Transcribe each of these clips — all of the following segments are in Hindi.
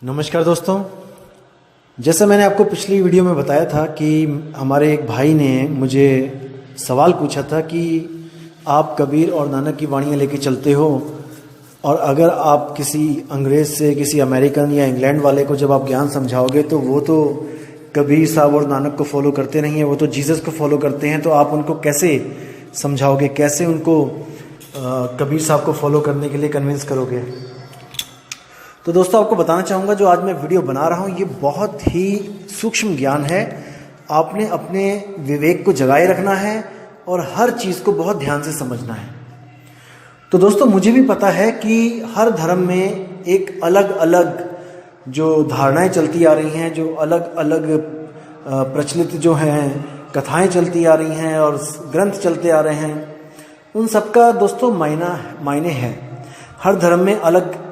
नमस्कार दोस्तों। जैसा मैंने आपको पिछली वीडियो में बताया था कि हमारे एक भाई ने मुझे सवाल पूछा था कि आप कबीर और नानक की वाणियाँ लेके चलते हो और अगर आप किसी अंग्रेज़ से, किसी अमेरिकन या इंग्लैंड वाले को जब आप ज्ञान समझाओगे तो वो तो कबीर साहब और नानक को फॉलो करते नहीं हैं, वो तो जीसस को फॉलो करते हैं, तो आप उनको कैसे समझाओगे, कैसे उनको कबीर साहब को फॉलो करने के लिए कन्विंस करोगे। तो दोस्तों आपको बताना चाहूँगा, जो आज मैं वीडियो बना रहा हूँ ये बहुत ही सूक्ष्म ज्ञान है। आपने अपने विवेक को जगाए रखना है और हर चीज़ को बहुत ध्यान से समझना है। तो दोस्तों मुझे भी पता है कि हर धर्म में एक अलग अलग जो धारणाएं चलती आ रही हैं, जो अलग अलग प्रचलित जो हैं कथाएं चलती आ रही हैं और ग्रंथ चलते आ रहे हैं, उन सबका दोस्तों मायने है। हर धर्म में अलग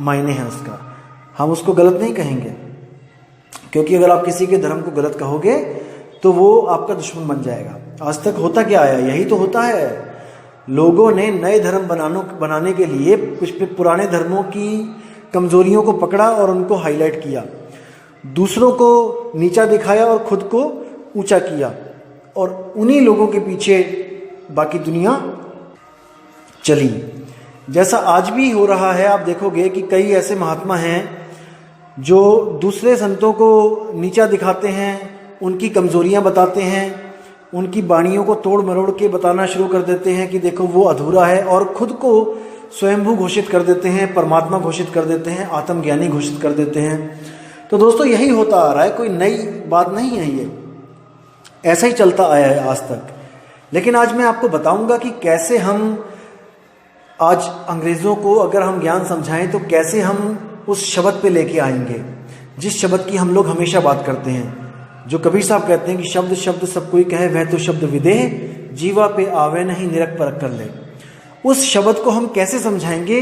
मायने हैं उसका, हम उसको गलत नहीं कहेंगे, क्योंकि अगर आप किसी के धर्म को गलत कहोगे तो वो आपका दुश्मन बन जाएगा। आज तक होता क्या है, यही तो होता है। लोगों ने नए धर्म बनाने के लिए कुछ पुराने धर्मों की कमजोरियों को पकड़ा और उनको हाईलाइट किया, दूसरों को नीचा दिखाया और खुद को ऊंचा किया, और उन्हीं लोगों के पीछे बाकी दुनिया चली। जैसा आज भी हो रहा है, आप देखोगे कि कई ऐसे महात्मा हैं जो दूसरे संतों को नीचा दिखाते हैं, उनकी कमजोरियां बताते हैं, उनकी वाणियों को तोड़ मरोड़ के बताना शुरू कर देते हैं कि देखो वो अधूरा है, और खुद को स्वयंभू घोषित कर देते हैं, परमात्मा घोषित कर देते हैं, आत्मज्ञानी घोषित कर देते हैं। तो दोस्तों यही होता आ रहा है, कोई नई बात नहीं है, ये ऐसा ही चलता आया है आज तक। लेकिन आज मैं आपको बताऊंगा कि कैसे हम आज अंग्रेज़ों को अगर हम ज्ञान समझाएं तो कैसे हम उस शब्द पे लेके आएंगे जिस शब्द की हम लोग हमेशा बात करते हैं। जो कबीर साहब कहते हैं कि शब्द शब्द सब कोई कहे, वह तो शब्द विदेह, जीवा पे आवे नहीं निरख परख कर ले। उस शब्द को हम कैसे समझाएंगे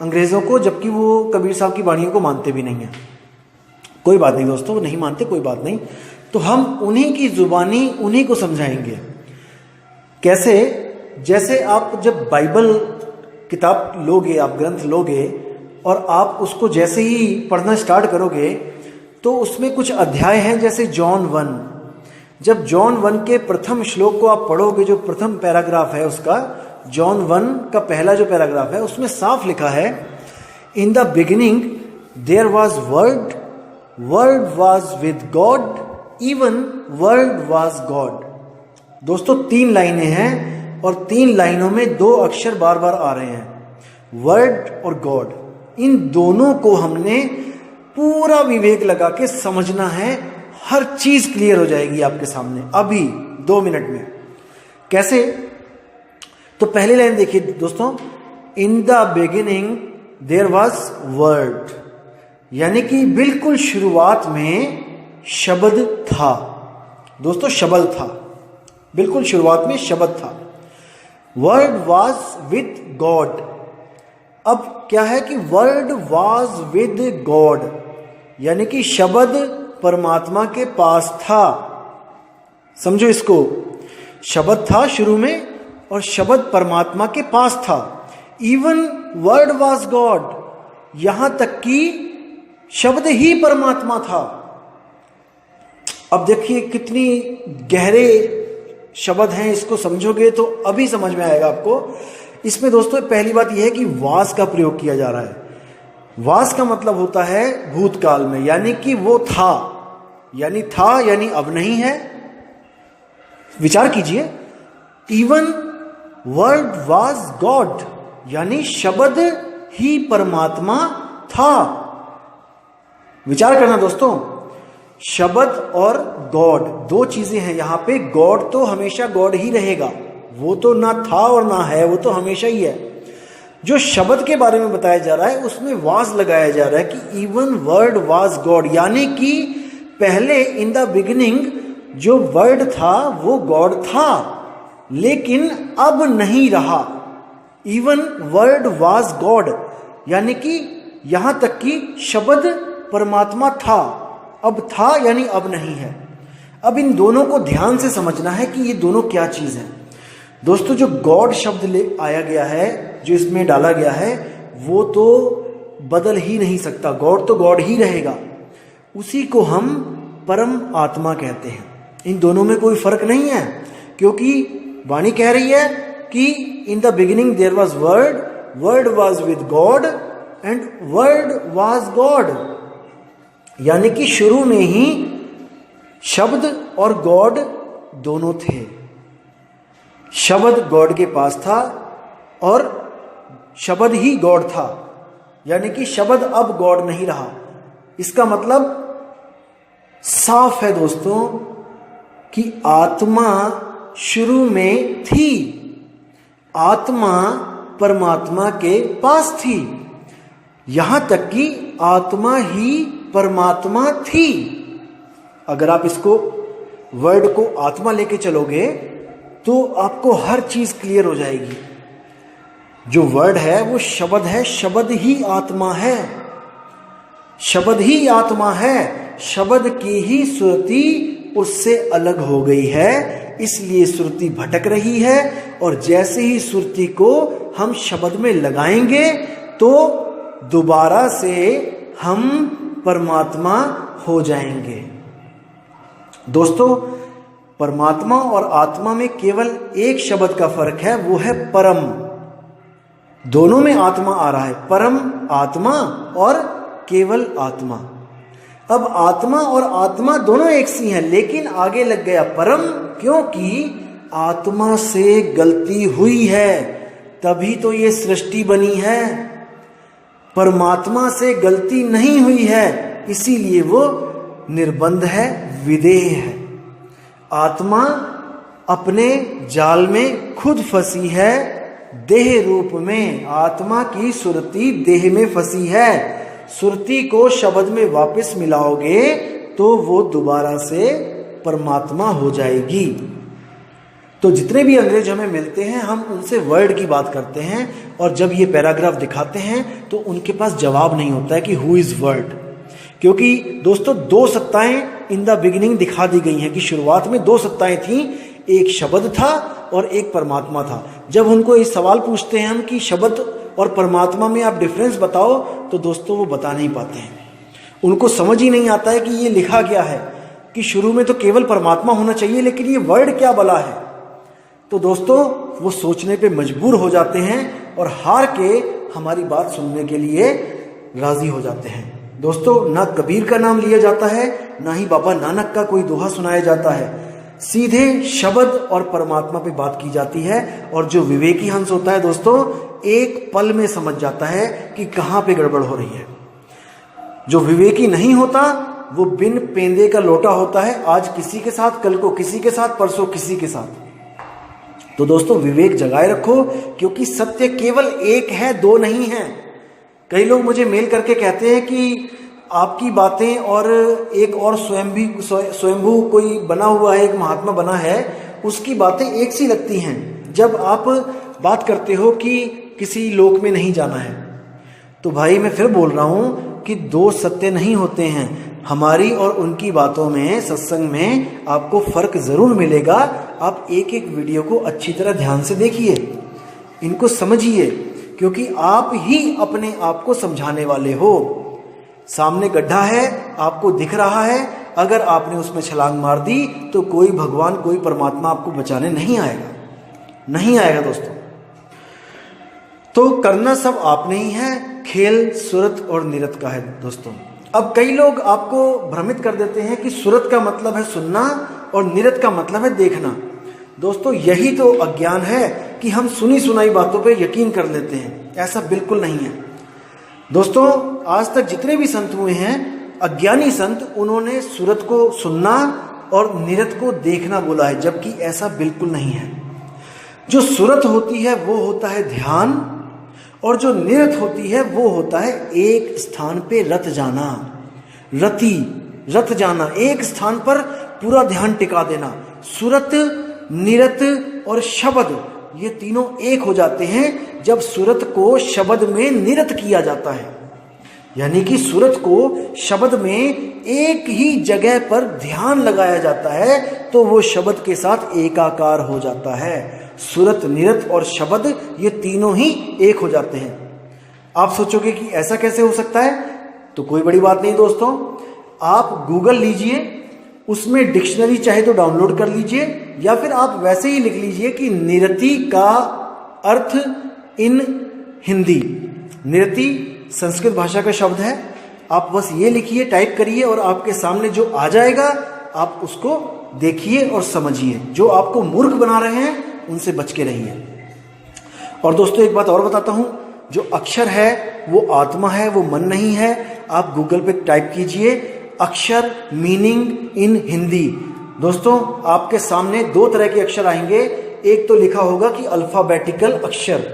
अंग्रेज़ों को, जबकि वो कबीर साहब की वाणियों को मानते भी नहीं हैं। कोई बात नहीं दोस्तों, वो नहीं मानते, कोई बात नहीं, तो हम उन्हीं की जुबानी उन्हीं को समझाएंगे। कैसे? जैसे आप जब बाइबल किताब लोगे, आप ग्रंथ लोगे और आप उसको जैसे ही पढ़ना स्टार्ट करोगे तो उसमें कुछ अध्याय हैं, जैसे जॉन 1। जब जॉन 1 के प्रथम श्लोक को आप पढ़ोगे, जो प्रथम पैराग्राफ है उसका, जॉन 1 का पहला जो पैराग्राफ है, उसमें साफ लिखा है, in the beginning there was word, word was with God, even word was God. दोस्तों 3 लाइनें हैं और 3 लाइनों में 2 अक्षर बार बार आ रहे हैं, वर्ड और गॉड। इन दोनों को हमने पूरा विवेक लगा के समझना है, हर चीज क्लियर हो जाएगी आपके सामने अभी 2 मिनट में। कैसे? तो पहली लाइन देखिए दोस्तों, in the beginning there was word, यानी कि बिल्कुल शुरुआत में शब्द था। दोस्तों शब्द था, बिल्कुल शुरुआत में शब्द था। Word was with God. अब क्या है कि वर्ड वॉज विद गॉड, यानी कि शब्द परमात्मा के पास था। समझो इसको, शब्द था शुरू में और शब्द परमात्मा के पास था। इवन वर्ड वॉज गॉड, यहां तक कि शब्द ही परमात्मा था। अब देखिए कितनी गहरे शब्द हैं, इसको समझोगे तो अभी समझ में आएगा आपको। इसमें दोस्तों पहली बात यह है कि वास का प्रयोग किया जा रहा है। वास का मतलब होता है भूतकाल में, यानी कि वो था, यानी था यानी अब नहीं है। विचार कीजिए, इवन वर्ड वाज गॉड, यानी शब्द ही परमात्मा था। विचार करना दोस्तों, शब्द और गॉड 2 चीजें हैं यहां पे। गॉड तो हमेशा गॉड ही रहेगा, वो तो ना था और ना है, वो तो हमेशा ही है। जो शब्द के बारे में बताया जा रहा है उसमें वाज लगाया जा रहा है कि इवन वर्ड वाज गॉड, यानी कि पहले इन द बिगिनिंग जो वर्ड था वो गॉड था, लेकिन अब नहीं रहा। इवन वर्ड वाज गॉड, यानी कि यहां तक कि शब्द परमात्मा था, अब था यानी अब नहीं है। अब इन दोनों को ध्यान से समझना है कि ये दोनों क्या चीज है। दोस्तों जो गॉड शब्द ले आया गया है, जो इसमें डाला गया है, वो तो बदल ही नहीं सकता, गॉड तो गॉड ही रहेगा। उसी को हम परम आत्मा कहते हैं। इन दोनों में कोई फर्क नहीं है, क्योंकि वाणी कह रही है कि in the beginning there was word, word was with God and word was God. यानी कि शुरू में ही शब्द और गॉड दोनों थे। शब्द गॉड के पास था और शब्द ही गॉड था, यानी कि शब्द अब गॉड नहीं रहा। इसका मतलब साफ है दोस्तों कि आत्मा शुरू में थी, आत्मा परमात्मा के पास थी, यहां तक कि आत्मा ही परमात्मा थी। अगर आप इसको वर्ड को आत्मा लेके चलोगे तो आपको हर चीज क्लियर हो जाएगी। जो वर्ड है वो शब्द है, शब्द ही आत्मा है, शब्द ही आत्मा है। शब्द की ही श्रुति उससे अलग हो गई है, इसलिए श्रुति भटक रही है। और जैसे ही श्रुति को हम शब्द में लगाएंगे तो दोबारा से हम परमात्मा हो जाएंगे। दोस्तों, परमात्मा और आत्मा में केवल एक शब्द का फर्क है, वो है परम। दोनों में आत्मा आ रहा है, परम आत्मा और केवल आत्मा। अब आत्मा और आत्मा दोनों एक सी हैं, लेकिन आगे लग गया परम, क्योंकि आत्मा से गलती हुई है तभी तो ये सृष्टि बनी है। परमात्मा से गलती नहीं हुई है, इसीलिए वो निर्बंध है, विदेह है। आत्मा अपने जाल में खुद फंसी है, देह रूप में। आत्मा की सुरति देह में फंसी है। सुरति को शब्द में वापस मिलाओगे तो वो दोबारा से परमात्मा हो जाएगी। तो जितने भी अंग्रेज हमें मिलते हैं, हम उनसे वर्ड की बात करते हैं, और जब ये पैराग्राफ दिखाते हैं तो उनके पास जवाब नहीं होता है कि हु इज वर्ड। क्योंकि दोस्तों, दो सत्ताएं इन द बिगिनिंग दिखा दी गई हैं कि शुरुआत में दो सत्ताएं थीं, एक शब्द था और एक परमात्मा था। जब उनको ये सवाल पूछते हैं हम कि शब्द और परमात्मा में आप डिफरेंस बताओ, तो दोस्तों वो बता नहीं पाते हैं। उनको समझ ही नहीं आता है कि ये लिखा क्या है, कि शुरू में तो केवल परमात्मा होना चाहिए, लेकिन ये वर्ड क्या भला है। तो दोस्तों, वो सोचने पे मजबूर हो जाते हैं और हार के हमारी बात सुनने के लिए राजी हो जाते हैं। दोस्तों, ना कबीर का नाम लिया जाता है, ना ही बाबा नानक का कोई दोहा सुनाया जाता है। सीधे शब्द और परमात्मा पे बात की जाती है। और जो विवेकी हंस होता है दोस्तों, एक पल में समझ जाता है कि कहां पे गड़बड़ हो रही है। जो विवेकी नहीं होता वो बिन पेंदे का लोटा होता है, आज किसी के साथ, कल को किसी के साथ, परसों किसी के साथ। तो दोस्तों, विवेक जगाए रखो, क्योंकि सत्य केवल एक है, दो नहीं है। कई लोग मुझे मेल करके कहते हैं कि आपकी बातें और एक और स्वयंभू कोई बना हुआ है, एक महात्मा बना है, उसकी बातें एक सी लगती हैं। जब आप बात करते हो कि किसी लोक में नहीं जाना है, तो भाई मैं फिर बोल रहा हूं कि दो सत्य नहीं होते हैं। हमारी और उनकी बातों में, सत्संग में आपको फर्क जरूर मिलेगा। आप एक एक वीडियो को अच्छी तरह ध्यान से देखिए, इनको समझिए, क्योंकि आप ही अपने आप को समझाने वाले हो। सामने गड्ढा है, आपको दिख रहा है, अगर आपने उसमें छलांग मार दी तो कोई भगवान, कोई परमात्मा आपको बचाने नहीं आएगा, नहीं आएगा दोस्तों। तो करना सब आपने ही है, खेल सुरत और निरत का है दोस्तों। अब कई लोग आपको भ्रमित कर देते हैं कि सुरत का मतलब है सुनना और निरत का मतलब है देखना। दोस्तों, यही तो अज्ञान है कि हम सुनी सुनाई बातों पे यकीन कर लेते हैं। ऐसा बिल्कुल नहीं है दोस्तों। आज तक जितने भी संत हुए हैं, अज्ञानी संत, उन्होंने सुरत को सुनना और निरत को देखना बोला है, जबकि ऐसा बिल्कुल नहीं है। जो सुरत होती है वो होता है ध्यान, और जो निरत होती है वो होता है एक स्थान पे रत जाना, रत जाना, एक स्थान पर पूरा ध्यान टिका देना। सुरत, निरत और शब्द, ये तीनों एक हो जाते हैं जब सुरत को शब्द में निरत किया जाता है। यानी कि सुरत को शब्द में एक ही जगह पर ध्यान लगाया जाता है तो वो शब्द के साथ एकाकार हो जाता है। सुरत, निरत और शब्द, ये तीनों ही एक हो जाते हैं। आप सोचोगे कि ऐसा कैसे हो सकता है, तो कोई बड़ी बात नहीं दोस्तों, आप गूगल लीजिए, उसमें डिक्शनरी चाहे तो डाउनलोड कर लीजिए, या फिर आप वैसे ही लिख लीजिए कि निरति का अर्थ इन हिंदी। निरति संस्कृत भाषा का शब्द है, आप बस ये लिखिए, टाइप करिए और आपके सामने जो आ जाएगा आप उसको देखिए और समझिए। जो आपको मूर्ख बना रहे हैं उनसे बच के रहिए। और दोस्तों एक बात और बताता हूं, जो अक्षर है वो आत्मा है, वो मन नहीं है। आप गूगल पे टाइप कीजिए अक्षर मीनिंग इन हिंदी। दोस्तों आपके सामने दो तरह के अक्षर आएंगे। एक तो लिखा होगा कि अल्फाबेटिकल अक्षर,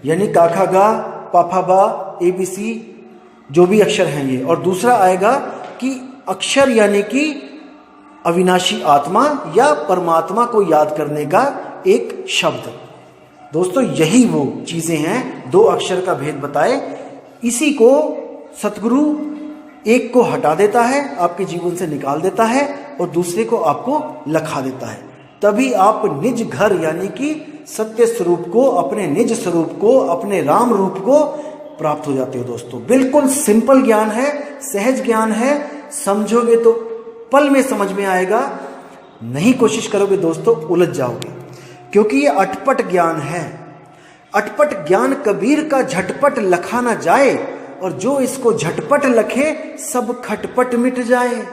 यानी काखा गा पाफा बा ABC जो भी अक्षर हैं ये, और दूसरा आएगा कि अक्षर यानी कि अविनाशी आत्मा या परमात्मा को याद करने का एक शब्द। दोस्तों यही वो चीजें हैं, दो अक्षर का भेद बताए। इसी को सतगुरु एक को हटा देता है, आपके जीवन से निकाल देता है, और दूसरे को आपको लखा देता है। तभी आप निज घर यानी कि सत्य स्वरूप को, अपने निज स्वरूप को, अपने राम रूप को प्राप्त हो जाते हो। दोस्तों बिल्कुल सिंपल ज्ञान है, सहज ज्ञान है, समझोगे तो पल में समझ में आएगा, नहीं कोशिश करोगे दोस्तों उलझ जाओगे, क्योंकि ये अटपट ज्ञान है। अटपट ज्ञान कबीर का झटपट लखा ना जाए, और जो इसको झटपट लखे सब खटपट मिट जाए।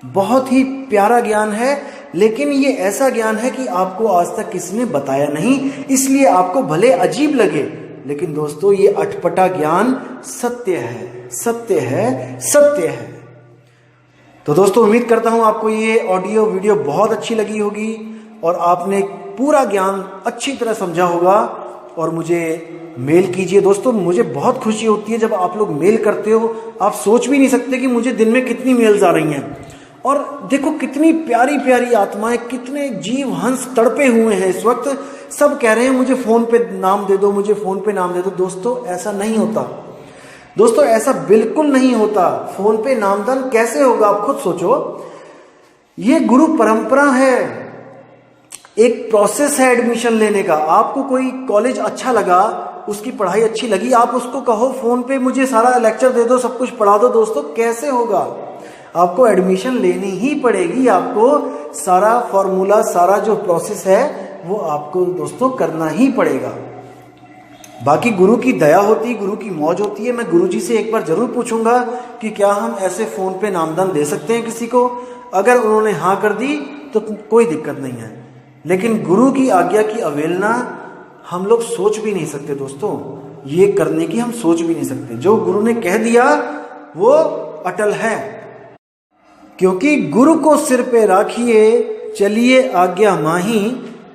बहुत ही प्यारा ज्ञान है, लेकिन ये ऐसा ज्ञान है कि आपको आज तक किसी ने बताया नहीं, इसलिए आपको भले अजीब लगे, लेकिन दोस्तों ये अटपटा ज्ञान सत्य है, सत्य है, सत्य है। तो दोस्तों उम्मीद करता हूं आपको ये ऑडियो वीडियो बहुत अच्छी लगी होगी और आपने पूरा ज्ञान अच्छी तरह समझा होगा। और मुझे मेल कीजिए दोस्तों, मुझे बहुत खुशी होती है जब आप लोग मेल करते हो। आप सोच भी नहीं सकते कि मुझे दिन में कितनी मेल्स आ रही हैं। और देखो कितनी प्यारी प्यारी आत्माएं, कितने जीव हंस तड़पे हुए हैं इस वक्त, सब कह रहे हैं मुझे फोन पे नाम दे दो, मुझे फोन पे नाम दे दो। दोस्तों ऐसा नहीं होता, दोस्तों ऐसा बिल्कुल नहीं होता। फोन पे नामदान कैसे होगा, आप खुद सोचो। ये गुरु परंपरा है, एक प्रोसेस है एडमिशन लेने का। आपको कोई कॉलेज अच्छा लगा, उसकी पढ़ाई अच्छी लगी, आप उसको कहो फोन पे मुझे सारा लेक्चर दे दो, सब कुछ पढ़ा दो। दोस्तों कैसे होगा, आपको एडमिशन लेनी ही पड़ेगी, आपको सारा फॉर्मूला, सारा जो प्रोसेस है वो आपको दोस्तों करना ही पड़ेगा। बाकी गुरु की दया होती, गुरु की मौज होती है। मैं गुरु जी से एक बार जरूर पूछूंगा कि क्या हम ऐसे फोन पे नामदान दे सकते हैं किसी को। अगर उन्होंने हाँ कर दी तो कोई दिक्कत नहीं है, लेकिन गुरु की आज्ञा की अवहेलना हम लोग सोच भी नहीं सकते दोस्तों, ये करने की हम सोच भी नहीं सकते। जो गुरु ने कह दिया वो अटल है, क्योंकि गुरु को सिर पे राखिए चलिए आज्ञा माही,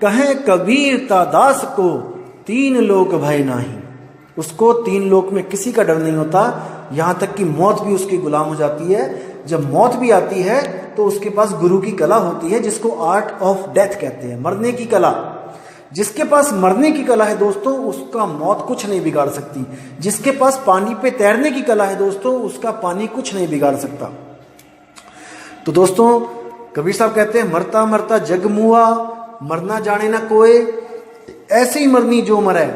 कहें कबीर ता दास को तीन लोक भय नाही। उसको तीन लोक में किसी का डर नहीं होता, यहां तक कि मौत भी उसकी गुलाम हो जाती है। जब मौत भी आती है तो उसके पास गुरु की कला होती है, जिसको आर्ट ऑफ डेथ कहते हैं, मरने की कला। जिसके पास मरने की कला है दोस्तों, उसका मौत कुछ नहीं बिगाड़ सकती। जिसके पास पानी पे तैरने की कला है दोस्तों, उसका पानी कुछ नहीं बिगाड़ सकता। तो दोस्तों कबीर साहब कहते हैं मरता मरता जग मुआ, मरना जाने ना कोई, ऐसे ही मरनी जो मरे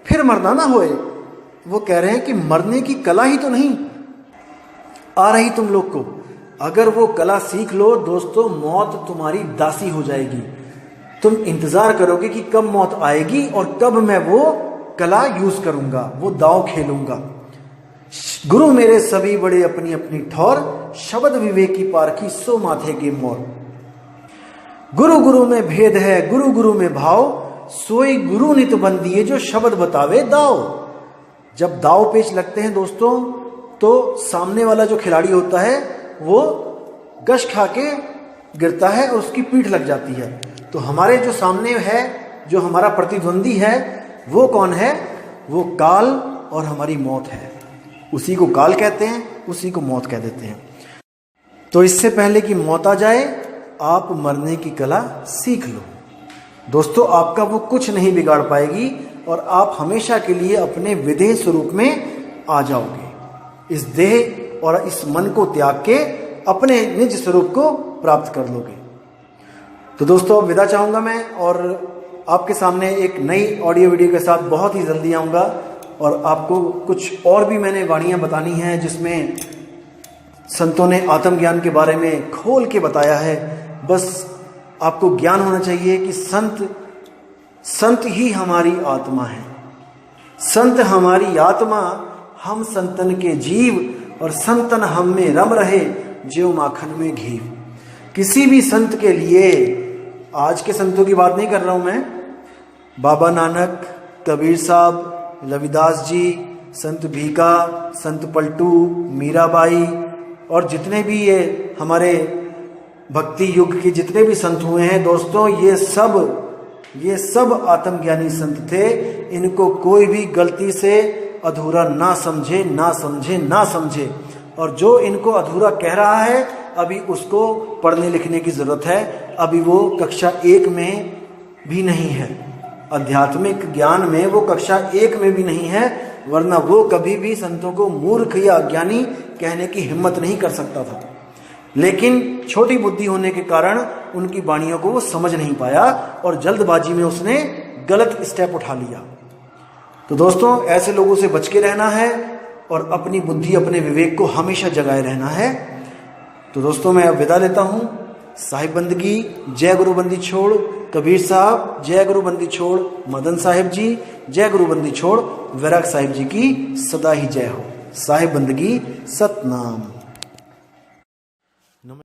फिर मरना ना होए। वो कह रहे हैं कि मरने की कला ही तो नहीं आ रही तुम लोग को। अगर वो कला सीख लो दोस्तों, मौत तुम्हारी दासी हो जाएगी। तुम इंतजार करोगे कि कब मौत आएगी और कब मैं वो कला यूज करूंगा, वो दांव खेलूंगा। गुरु मेरे सभी बड़े अपनी अपनी ठौर, शब्द विवेकी पारखी सो माथे के मोर। गुरु गुरु में भेद है, गुरु गुरु में भाव, सोई गुरु नित बंदिए जो शब्द बतावे दाव। जब दाव पेच लगते हैं दोस्तों, तो सामने वाला जो खिलाड़ी होता है वो गश खा के गिरता है और उसकी पीठ लग जाती है। तो हमारे जो सामने है, जो हमारा प्रतिद्वंदी है, वो कौन है? वो काल और हमारी मौत है। उसी को काल कहते हैं, उसी को मौत कह देते हैं। तो इससे पहले कि मौत आ जाए, आप मरने की कला सीख लो दोस्तों। आपका वो कुछ नहीं बिगाड़ पाएगी और आप हमेशा के लिए अपने विदेह स्वरूप में आ जाओगे। इस देह और इस मन को त्याग के अपने निज स्वरूप को प्राप्त कर लोगे। तो दोस्तों अब विदा चाहूंगा मैं, और आपके सामने एक नई ऑडियो वीडियो के साथ बहुत ही जल्दी आऊंगा। और आपको कुछ और भी मैंने वाणियाँ बतानी हैं जिसमें संतों ने आत्मज्ञान के बारे में खोल के बताया है। बस आपको ज्ञान होना चाहिए कि संत ही हमारी आत्मा है, संत हमारी आत्मा, हम संतन के जीव और संतन हम में रम रहे ज्यों माखन में घीव। किसी भी संत के लिए, आज के संतों की बात नहीं कर रहा हूं मैं, बाबा नानक, कबीर साहब, रविदास जी, संत भीका, संत पलटू, मीराबाई और जितने भी ये हमारे भक्ति युग के जितने भी संत हुए हैं दोस्तों, ये सब आत्मज्ञानी संत थे। इनको कोई भी गलती से अधूरा ना समझे और जो इनको अधूरा कह रहा है अभी उसको पढ़ने लिखने की जरूरत है। अभी वो कक्षा 1 में भी नहीं है, आध्यात्मिक ज्ञान में वो कक्षा 1 में भी नहीं है, वरना वो कभी भी संतों को मूर्ख या अज्ञानी कहने की हिम्मत नहीं कर सकता था। लेकिन छोटी बुद्धि होने के कारण उनकी वाणियों को वो समझ नहीं पाया और जल्दबाजी में उसने गलत स्टेप उठा लिया। तो दोस्तों, ऐसे लोगों से बच के रहना है और अपनी बुद्धि, अपने विवेक को हमेशा जगाए रहना है। तो दोस्तों, मैं अब विदा लेता हूँ। साहिब बंदगी, जय गुरु बंदी छोड़ कबीर साहब, जय गुरु बंदी छोड़ मदन साहिब जी, जय गुरु बंदी छोड़ वैराग साहिब जी की सदा ही जय हो। साहिब बंदगी, सतनाम।